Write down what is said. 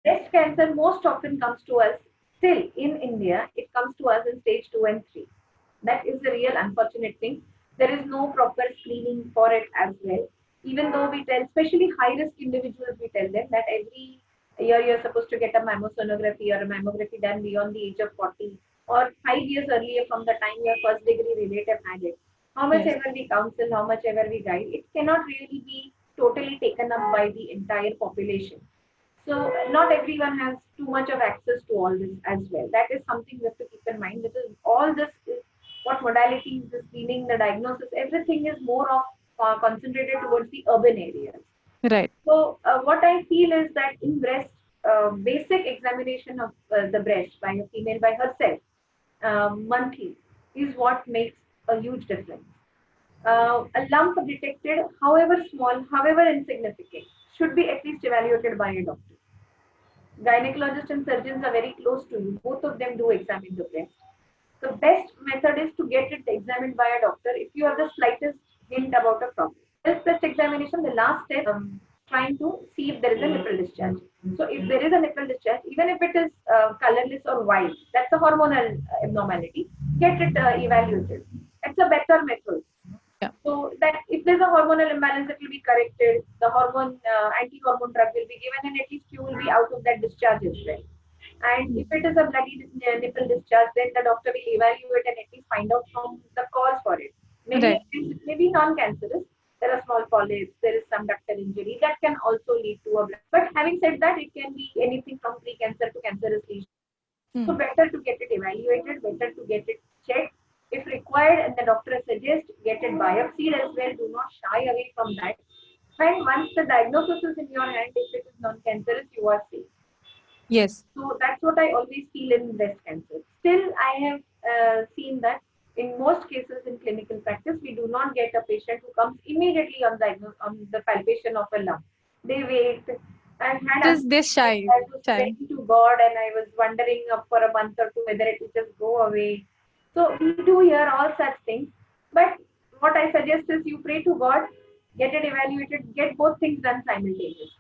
Breast cancer most often comes to us, still in India, it comes to us in stage 2 and 3. That is the real unfortunate thing. There is no proper screening for it as well. Even though we tell, especially high risk individuals, we tell them that every year you're supposed to get a mammosonography or a mammography done beyond the age of 40 or 5 years earlier from the time your first degree relative had it. How much Yes. ever we counsel, how much ever we guide, it cannot really be totally taken up by the entire population. So not everyone has too much of access to all this as well. That is something we have to keep in mind because all this is what modalities, the screening, the diagnosis, everything is more of concentrated towards the urban areas. Right. So what I feel is that in breast, basic examination of the breast by a female by herself monthly is what makes a huge difference. A lump detected, however small, however insignificant, should be at least evaluated by a doctor. Gynecologists and surgeons are very close to you. Both of them do examine the breast. The best method is to get it examined by a doctor if you have the slightest hint about a problem. Self-breast examination, the last step, trying to see if there is a nipple discharge. So if there is a nipple discharge, even if it is colorless or white, that's a hormonal abnormality. Get it evaluated. It's a better method. Yeah. So that if there's a hormonal imbalance, it will be corrected. The anti-hormone drug will be given, and at least you will be out of that discharge as well. And if it is a bloody nipple discharge, then the doctor will evaluate and at least find out from the cause for it. Many Right. times it may be non-cancerous. There are small polyps, there is some ductal injury that can also lead to a blood. But having said that, it can be anything from pre-cancer to cancerous lesion. So Hmm. better to get it evaluated, better to get it checked. If required and the doctor suggests, get it biopsied as well. Do not shy away from that. And once the diagnosis is in your hand, if it is non-cancerous, you are safe. Yes. So that's what I always feel in breast cancer. Still, I have seen that in most cases in clinical practice, we do not get a patient who comes immediately on the palpation of a lump. They wait. I've had Just this unfortunate, shy. I was Shy. praying to God and I was wondering for a month or two whether it will just go away. So we do hear all such things. But what I suggest is you pray to God, get it evaluated, get both things done simultaneously.